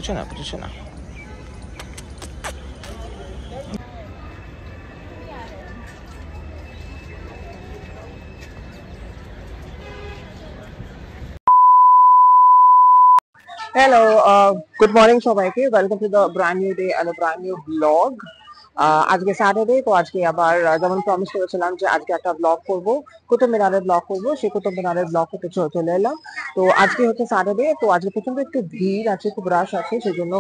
पूछो ना। Hello, good morning সবাইকে। Welcome to the brand new day and brand new blog. আজকে Saturday, তো আজকে আবার যেমন প্রমিস করেছিলাম যে আজকে একটা ব্লগ করব, কুতুব মিনারের ব্লগ করব, সেই কুতুব মিনারের ব্লগ করতে চলে এলাম। তো আজকে হচ্ছে স্যাটারডে, তো আজকে প্রচন্ড একটু ভিড় আছে, খুব রাশ আছে, সেই জন্য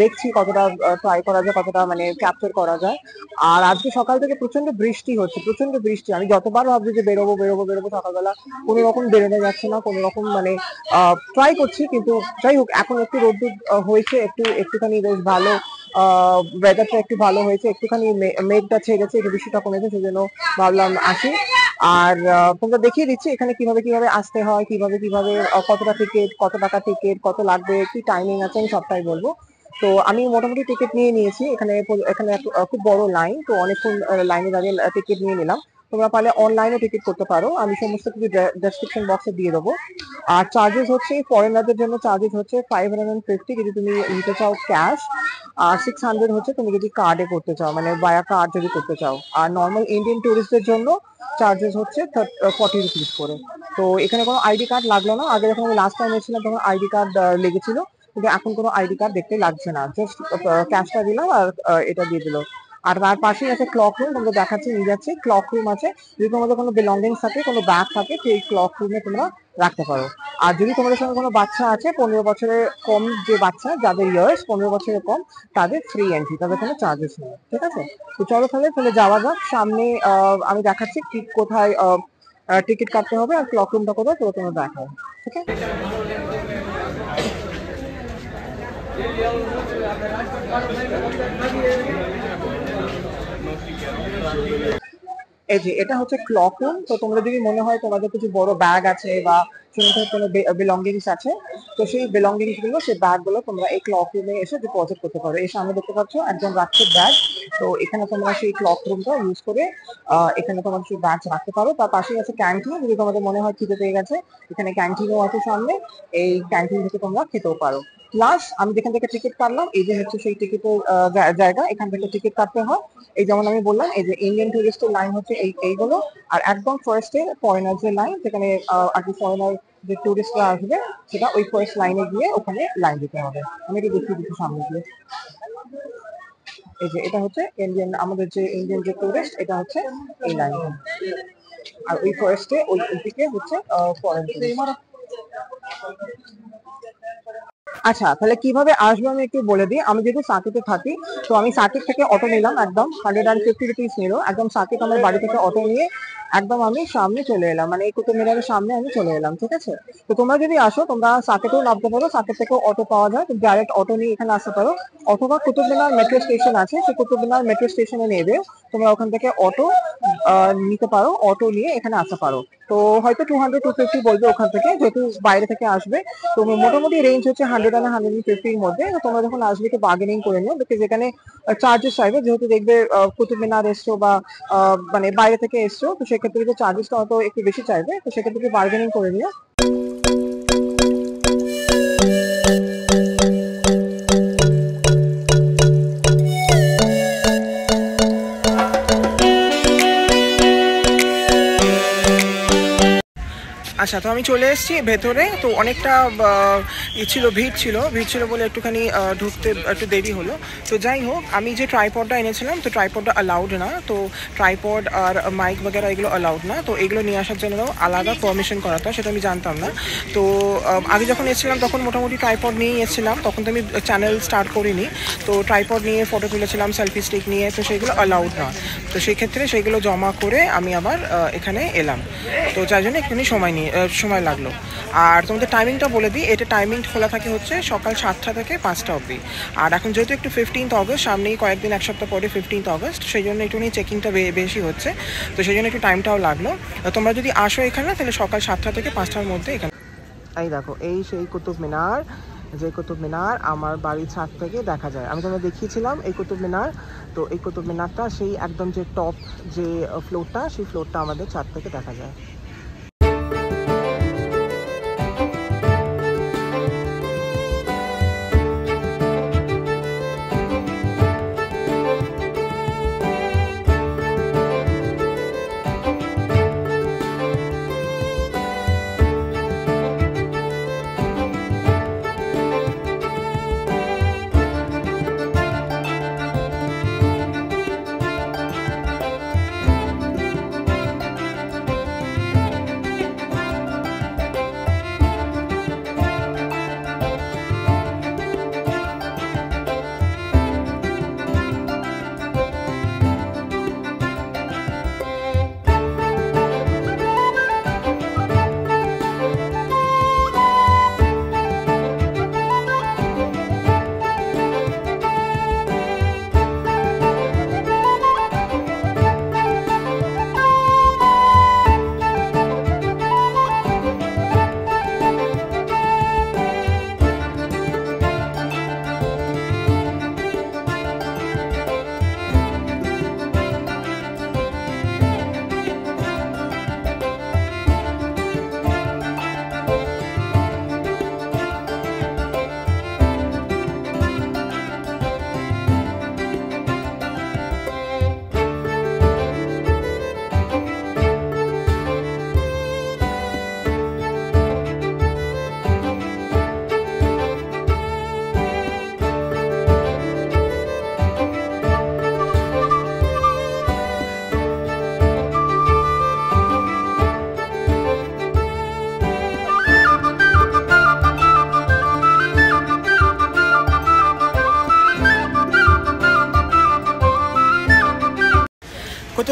দেখছি কতটা ট্রাই করা যায়, কতটা মানে ক্যাপচার করা যায়। আর আজকে সকাল থেকে প্রচন্ড বৃষ্টি হচ্ছে, প্রচন্ড বৃষ্টি। আমি যতবার ভাবছি যে বেরোবো বেরোবো বেরোবো, সকালবেলা কোনো রকম বেরোনো যাচ্ছে না, কোনো রকম মানে ট্রাই করছি, কিন্তু যাই হোক এখন একটু রোদ্দুর হয়েছে, একটুখানি বেশ ভালো ওয়েদারটা একটু ভালো হয়েছে, একটুখানি মেঘটা ছেড়েছে, একটু বৃষ্টিটা কমেছে, সেই জন্য ভাবলাম আসি। আর তোমরা দেখিয়ে দিচ্ছি এখানে কিভাবে কিভাবে আসতে হয়, কিভাবে কিভাবে কতটা টিকিট, কত টাকা টিকিট, কত লাগবে, কি টাইমিং আছে, আমি সবটাই বলবো। তো আমি মোটামুটি টিকিট নিয়ে নিয়েছি। এখানে এখানে খুব বড় লাইন, তো অনেকক্ষণ লাইনে দাঁড়িয়ে টিকিট নিয়ে নিলাম। তোমরা পারলে অনলাইনে টিকিট করতে পারো, আমি সমস্ত কিছু ডেসক্রিপশন বক্সে দিয়ে দেবো। আর চার্জেস হচ্ছে ফরেনারদের জন্য চার্জেস হচ্ছে 550 যদি তুমি নিতে চাও ক্যাশ, আর 600 হচ্ছে তুমি যদি কার্ডে করতে চাও, মানে বায়া কার্ড যদি করতে চাও। আর নর্মাল ইন্ডিয়ান টুরিস্টদের জন্য চার্জেস হচ্ছে 40 রুপিস করে। তো এখানে কোনো আইডি কার্ড লাগলো না। আগে যখন আমি লাস্ট টাইম এসেছিলাম তখন আইডি কার্ড লেগেছিল, কিন্তু এখন কোনো আইডি কার্ড দেখতে লাগছে না, জাস্ট ক্যাশটা দিলাম আর এটা দিয়ে দিল। আর তার পাশেই আছে ক্লক রুম, তোমাকে দেখাচ্ছি, নিয়ে যাচ্ছি। ক্লক রুম আছে, যদি তোমাদের কোনো বিলঙ্গিংস থাকে, কোনো ব্যাগ থাকে, সেই ক্লক রুমে তোমরা রাখতে পারো। আর যদি তোমাদের সঙ্গে কোনো বাচ্চা আছে, 15 বছরের কম যে বাচ্চা, যাদের ইয়ার্স 15 বছরের কম, তাদের ফ্রি এন্ট্রি, তাদের কোনো চার্জেস নেই। ঠিক আছে, তো চলো তাহলে যাওয়া যাক সামনে। আমি দেখাচ্ছি ঠিক কোথায় টিকিট কাটতে হবে আর ক্লক রুমটা কোথায়, তো তোমরা দেখাও। ঠিক আছে, এই যে এটা হচ্ছে ক্লক রুম। তো তোমরা যদি মনে হয় তোমাদের কিছু বড় ব্যাগ আছে বা কোনো বিলঙ্গিংস আছে, তো সেই বিলঙ্গিংস গুলো, সেই ব্যাগ গুলো তোমরা এই ক্লক রুমে এসে ডিপোজিট করতে পারো। এই সামনে দেখতে পাচ্ছ একজন রাখছে ব্যাগ, তো এখানে তোমরা সেই ক্লক রুমটা ইউজ করে এখানে তোমার সেই ব্যাগ রাখতে পারো। তার পাশেই আছে ক্যান্টিন, যদি তোমাদের মনে হয় খিদে পেয়ে গেছে, এখানে ক্যান্টিনও আছে সামনে, এই ক্যান্টিন থেকে তোমরা খেতেও পারো। প্লাস আমি যেখান থেকে টিকিট কাটলাম, এই যে হচ্ছে সেই টিকিটের জায়গা, এখান থেকে টিকিট কাটতে হয়। এই যেমন আমি বললাম, এই যে ইন্ডিয়ান টুরিস্টের লাইন হচ্ছে এইগুলো, আর একদম ফার্স্টে ফরেনার যে লাইন, সেখানে আর কি ফরেনার যে টুরিস্টরা আসবে, সেটা ওই ফার্স্ট লাইনে গিয়ে ওখানে লাইন দিতে হবে। আমি একটু দেখিয়ে দিচ্ছি সামনে গিয়ে। এই যে এটা হচ্ছে ইন্ডিয়ান, আমাদের যে ইন্ডিয়ান যে টুরিস্ট, এটা হচ্ছে এই লাইন। আর ওই ফার্স্টে ওই দিকে হচ্ছে ফরেন টুরিস্ট। আচ্ছা, তাহলে কিভাবে আসবো আমি একটু বলে দিই। আমি যেহেতু সাকিতে থাকি, তো আমি সাকিত থেকে অটো নিলাম, একদম 150 রুপিস নিল একদম। সাকিত আমার বাড়ি থেকে অটো নিয়ে একদম আমি সামনে চলে এলাম, মানে এই কুতুব মিনারের সামনে আমি চলে এলাম। ঠিক আছে, তো তোমরা যদি আসো, তোমরা সাকিতেও নামতে পারো, সাকিত থেকেও অটো পাওয়া যায়, ডাইরেক্ট অটো নিয়ে এখানে আসতে পারো। অথবা কুতুব মিনার মেট্রো স্টেশন আছে, সেই কুতুব মিনার মেট্রো স্টেশনে নেবে, তোমরা ওখান থেকে অটো নিতে পারো, অটো নিয়ে এখানে আসতে পারো। তো হয়তো 200-250 বলবে ওখান থেকে, যেহেতু বাইরে থেকে আসবে। তো মোটামুটি রেঞ্জ হচ্ছে 100 আর 150-র মধ্যে। তো তোমরা যখন আসবে একটু বার্গেনিং করে নিও, বিকজ এখানে চার্জেস চাইবে, যেহেতু দেখবে কুতুব মিনার এসছো বা মানে বাইরে থেকে এসছো, তো সেক্ষেত্রে চার্জেসটা হয়তো একটু বেশি চাইবে, তো সেক্ষেত্রে বার্গেনিং করে নিও। আচ্ছা, তো আমি চলে এসেছি ভেতরে। তো অনেকটা ভিড় ছিল বলে একটুখানি ঢুকতে একটু দেরি হলো। তো যাই হোক, আমি যে ট্রাইপডটা এনেছিলাম, তো ট্রাইপডটা অ্যালাউড না, তো ট্রাইপড আর মাইক বগেরা এগুলো অ্যালাউড না। তো এগুলো নিয়ে আসার জন্য আলাদা পারমিশন করাতে হয়, সেটা আমি জানতাম না। তো আগে যখন এসেছিলাম তখন মোটামুটি ট্রাইপড নিয়েই এসেছিলাম, তখন তো আমি চ্যানেল স্টার্ট করিনি। তো ট্রাইপড নিয়ে ফটো তুলেছিলাম, সেলফি স্টিক নিয়ে, তো সেগুলো অ্যালাউড না। তো সেই ক্ষেত্রে সেইগুলো জমা করে আমি আবার এখানে এলাম। তো যার জন্য একটুখানি সময় লাগলো। আর তোমাদের টাইমিংটা বলে দিই, এটা টাইমিং খোলা থাকে হচ্ছে সকাল 7টা থেকে 5টা অবধি। আর এখন যেহেতু একটু 15th অগস্ট, সামনেই কয়েকদিন, এক সপ্তাহ পরে 15th অগস্ট, সেই জন্য একটুখানি চেকিংটা বেশি হচ্ছে, তো সেই জন্য একটু টাইমটাও লাগলো। তোমরা যদি আসো এখানে, তাহলে সকাল 7টা থেকে 5টার মধ্যে এখানে। এই দেখো, এই সেই কুতুব মিনার, যে কুতুব মিনার আমার বাড়ির ছাদ থেকে দেখা যায়। আমি তোমাদের দেখিয়েছিলাম এই কুতুব মিনার, তো এই কুতুব মিনারটা সেই একদম যে টপ যে ফ্লোরটা, সেই ফ্লোরটা আমাদের ছাদ থেকে দেখা যায়।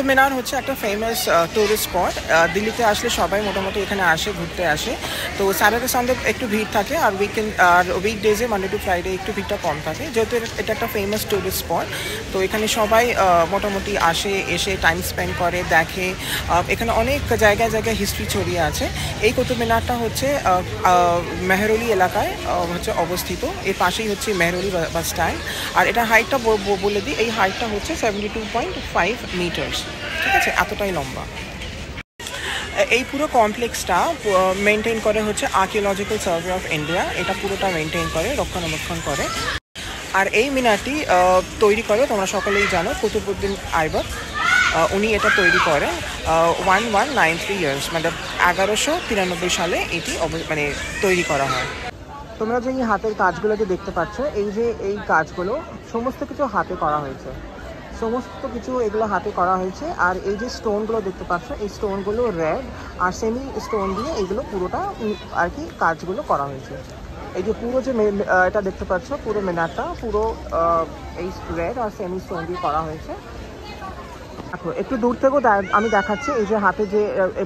কুতুব মিনার হচ্ছে একটা ফেমাস টুরিস্ট স্পট। দিল্লিতে আসলে সবাই মোটামুটি এখানে আসে, ঘুরতে আসে। তো স্যাটারডে সানডে একটু ভিড় থাকে, আর উইকডেজে মানডে টু ফ্রাইডে একটু ভিড়টা কম থাকে, যেহেতু এটা একটা ফেমাস টুরিস্ট স্পট। তো এখানে সবাই মোটামুটি এসে টাইম স্পেন্ড করে, দেখে। এখানে অনেক জায়গায় জায়গায় হিস্ট্রি ছড়িয়ে আছে। এই কুতুব মিনারটা হচ্ছে মেহরলি এলাকায় হচ্ছে অবস্থিত। এর পাশেই হচ্ছে মেহরলি বাস স্ট্যান্ড। আর এটা হাইটটা বলে দিই, এই হাইটটা হচ্ছে 72.5 মিটার্স। ঠিক আছে, এতটাই লম্বা। এই পুরো কমপ্লেক্সটা মেনটেন করে হচ্ছে আর্কিওলজিক্যাল সার্ভে অফ ইন্ডিয়া। এটা পুরোটা মেনটেন করে, রক্ষণাবেক্ষণ করে। আর এই মিনারটি তৈরি করে, তোমরা সকলেই জানো, কুতুবউদ্দিন আইবক। উনি এটা তৈরি করেন 1193 ইয়ার্স, মানে 1193 সালে এটি মানে তৈরি করা হয়। তোমরা যে এই হাতের কাজগুলো যে দেখতে পাচ্ছ, এই কাজগুলো সমস্ত কিছু হাতে করা হয়েছে, সমস্ত কিছু এগুলো হাতে করা হয়েছে। আর এই যে স্টোনগুলো দেখতে পাচ্ছ, এই স্টোনগুলো রেড আর সেমি স্টোন দিয়ে এইগুলো পুরোটা আর কি কাজগুলো করা হয়েছে। এই যে পুরো যে এটা দেখতে পাচ্ছ, পুরো মিনারটা পুরো এই রেড আর সেমি স্টোন দিয়ে করা হয়েছে। একটু দূর থেকেও আমি দেখাচ্ছি এই যে হাতে যে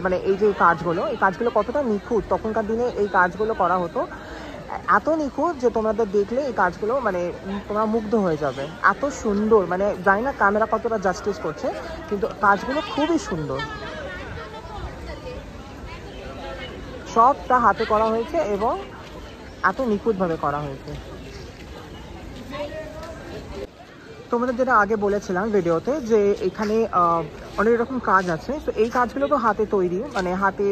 মানে এই যে কাজগুলো কতটা নিখুঁত। তখনকার দিনে এই কাজগুলো করা হতো এত নিখুঁত যে তোমাদের দেখলে এই কাজগুলো মানে তোমরা মুগ্ধ হয়ে যাবে, এত সুন্দর। মানে জানি না ক্যামেরা কতটা জাস্টিস করছে, কিন্তু কাজগুলো খুবই সুন্দর, সবটা হাতে করা হয়েছে এবং এত নিখুঁতভাবে করা হয়েছে। তোমাদের যেটা আগে বলেছিলাম ভিডিওতে, যে এখানে অনেক রকম কাজ আছে। তো এই কাজগুলো তো হাতে তৈরি, মানে হাতে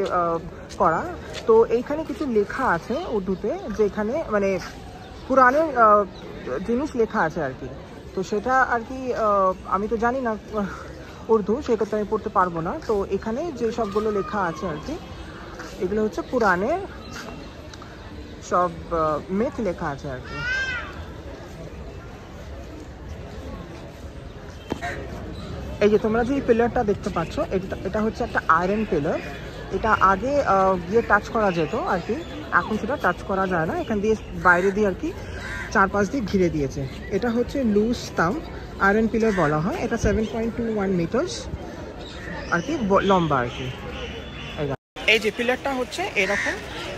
করা। তো এইখানে কিছু লেখা আছে উর্দুতে, যে এখানে মানে পুরাণের জিনিস লেখা আছে আর কি। তো সেটা আর কি আমি তো জানি না উর্দু, সেক্ষেত্রে আমি পড়তে পারবো না। তো এখানে যে সবগুলো লেখা আছে আর কি, এগুলো হচ্ছে পুরাণের সব মেথ লেখা আছে আর কি। এই যে তোমরা যে পিলারটা দেখতে পাচ্ছ, এটা হচ্ছে একটা আয়রন পিলার। এটা আগে গিয়ে টাচ করা যেত আর কি, এখন সেটা টাচ করা যায় না। এখান দিয়ে বাইরে দিয়ে আর কি চারপাশ দিয়ে ঘিরে দিয়েছে। এটা হচ্ছে লুজ স্টাম্প আয়রন পিলার বলা হয়। এটা 7.21 মিটার্স আর কি লম্বা আর কি। এই যে পিলারটা হচ্ছে এরকম,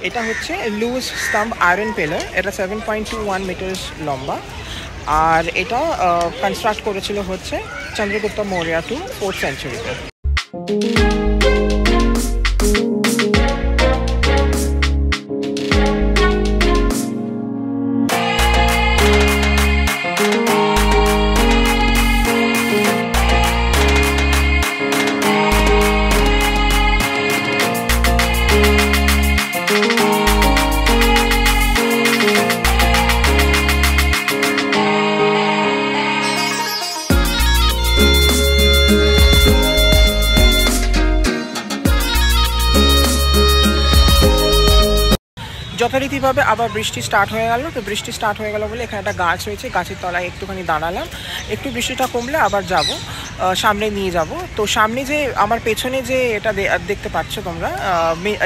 এটা হচ্ছে লুজ স্টাম্প আয়রন পিলার। এটা 7.21 মিটার্স লম্বা। আর এটা কনস্ট্রাক্ট করেছিল হচ্ছে চন্দ্রগুপ্ত মৌর্য 4th সেঞ্চুরিতে। যথারীতিভাবে আবার বৃষ্টি স্টার্ট হয়ে গেল। তো বৃষ্টি স্টার্ট হয়ে গেল বলে এখানে একটা গাছ রয়েছে, গাছের তলায় একটুখানি দাঁড়ালাম। একটু বৃষ্টিটা কমলে আবার যাব, সামনে নিয়ে যাব। তো সামনে যে আমার পেছনে যে এটা দেখতে পাচ্ছ তোমরা,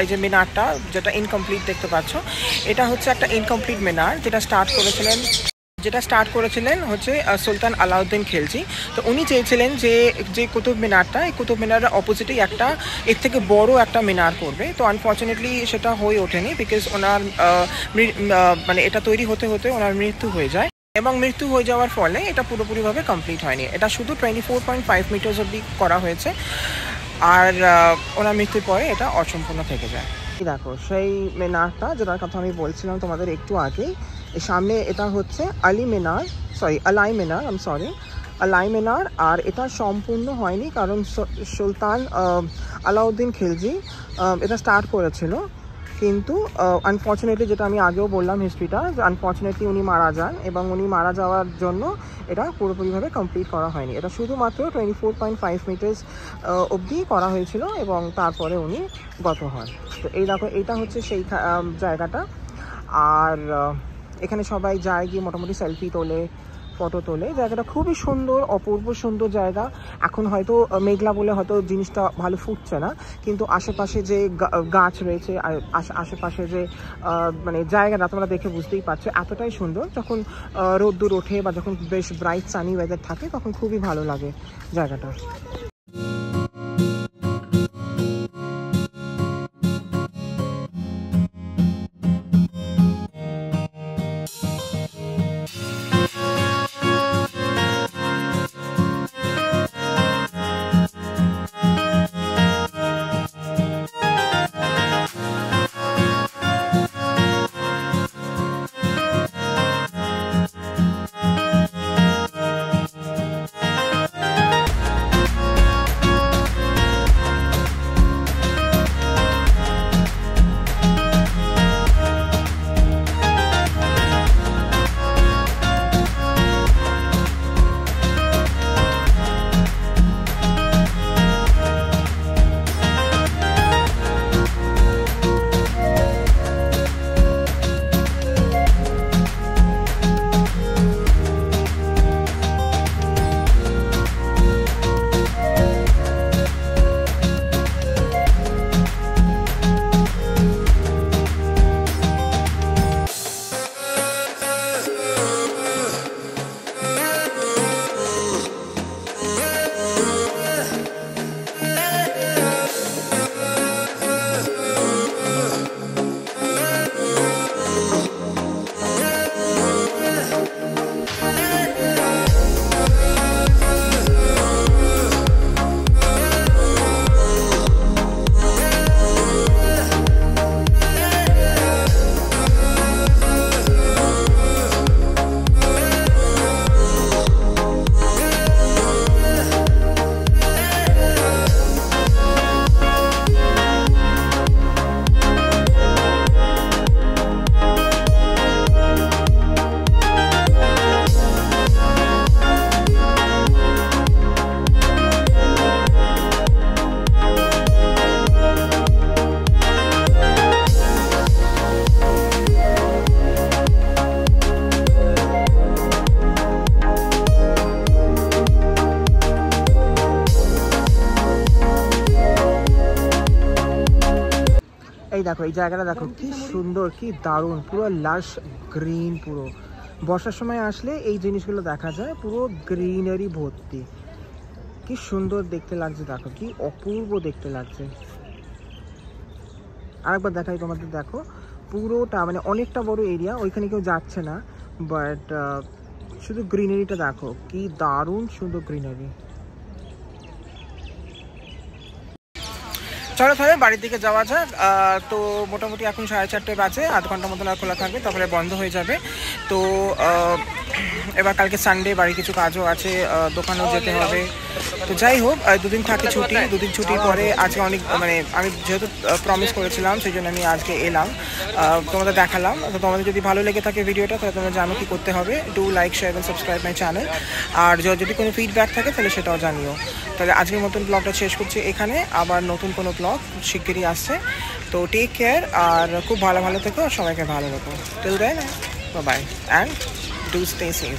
এই যে মিনারটা যেটা ইনকমপ্লিট দেখতে পাচ্ছ, এটা হচ্ছে একটা ইনকমপ্লিট মিনার, যেটা স্টার্ট করেছিলেন হচ্ছে সুলতান আলাউদ্দিন খিলজি। তো উনি চেয়েছিলেন যে কুতুব মিনারটা, এই কুতুব মিনারের অপোজিটেই একটা এর থেকে বড় একটা মিনার করবে। তো আনফর্চুনেটলি সেটা হয়ে ওঠেনি, বিকজ ওনার মানে এটা তৈরি হতে হতে ওনার মৃত্যু হয়ে যায়। এবং মৃত্যু হয়ে যাওয়ার ফলে এটা পুরোপুরিভাবে কমপ্লিট হয়নি। এটা শুধু 24.5 মিটার্স অবধি করা হয়েছে, আর ওনার মৃত্যুর পরে এটা অসম্পূর্ণ থেকে যায়। দেখো সেই মিনারটা যেটার কথা আমি বলছিলাম তোমাদের একটু আগেই, সামনে এটা হচ্ছে আলাই মিনার। আর এটা সম্পূর্ণ হয়নি, কারণ সুলতান আলাউদ্দিন খিলজি এটা স্টার্ট করেছিল, কিন্তু আনফর্চুনেটলি যেটা আমি আগেও বললাম হিস্ট্রিটা, আনফর্চুনেটলি উনি মারা যান, এবং উনি মারা যাওয়ার জন্য এটা পুরোপুরিভাবে কমপ্লিট করা হয়নি। এটা শুধুমাত্র 24.5 মিটার্স অবধি করা হয়েছিল, এবং তারপরে উনি গত হন। তো এই দেখো, এইটা হচ্ছে সেই জায়গাটা। আর এখানে সবাই যায়, গিয়ে মোটামুটি সেলফি তোলে, ফটো তোলে। জায়গাটা খুবই সুন্দর, অপূর্ব সুন্দর জায়গা। এখন হয়তো মেঘলা বলে হয়তো জিনিসটা ভালো ফুটছে না, কিন্তু আশেপাশে যে গাছ রয়েছে আর আশেপাশে যে মানে জায়গাটা তোমরা দেখে বুঝতেই পারছো এতটাই সুন্দর। যখন রোদ্দুর ওঠে বা যখন বেশ ব্রাইট সানি ওয়েদার থাকে, তখন খুবই ভালো লাগে জায়গাটা। এই দেখো এই জায়গাটা দেখো কি সুন্দর, কি দারুণ, পুরো লাশ গ্রিন। পুরো বর্ষার সময় আসলে এই জিনিসগুলো দেখা যায়, পুরো গ্রিনারি ভর্তি। কি সুন্দর দেখতে লাগছে, দেখো কি অপূর্ব দেখতে লাগছে। আরেকবার দেখাই তোমাদের, দেখো পুরোটা মানে অনেকটা বড় এরিয়া, ওইখানে কেউ যাচ্ছে না, বাট শুধু গ্রিনারিটা দেখো কি দারুণ সুন্দর গ্রিনারি। চলো তাহলে বাড়ির দিকে যাওয়া যাক। তো মোটামুটি এখন 4:30 বাজে, আধ ঘন্টার মতন আর খোলা থাকবে, তারপরে বন্ধ হয়ে যাবে। তো এবার কালকে সানডে, বাড়ি কিছু কাজও আছে, দোকানেও যেতে হবে। তো যাই হোক, 2 দিন থাকে ছুটি, 2 দিন ছুটির পরে আজকে অনেক মানে আমি যেহেতু প্রমিস করেছিলাম সেই জন্য আমি আজকে এলাম, তোমাদের দেখালাম। তো তোমাদের যদি ভালো লেগে থাকে ভিডিওটা, তাহলে তোমরা জানো কি করতে হবে, ডু লাইক শেয়ার এবং সাবস্ক্রাইব মাই চ্যানেল। আর যদি কোনো ফিডব্যাক থাকে তাহলে সেটাও জানিও। তাহলে আজকের মতন ব্লগটা শেষ করছি এখানে, আবার নতুন কোনো ব্লগ শিগগিরই আসছে। তো টেক কেয়ার, আর খুব ভালো থেকো, সবাইকে ভালো রাখো। Till then, bye bye and do stay safe.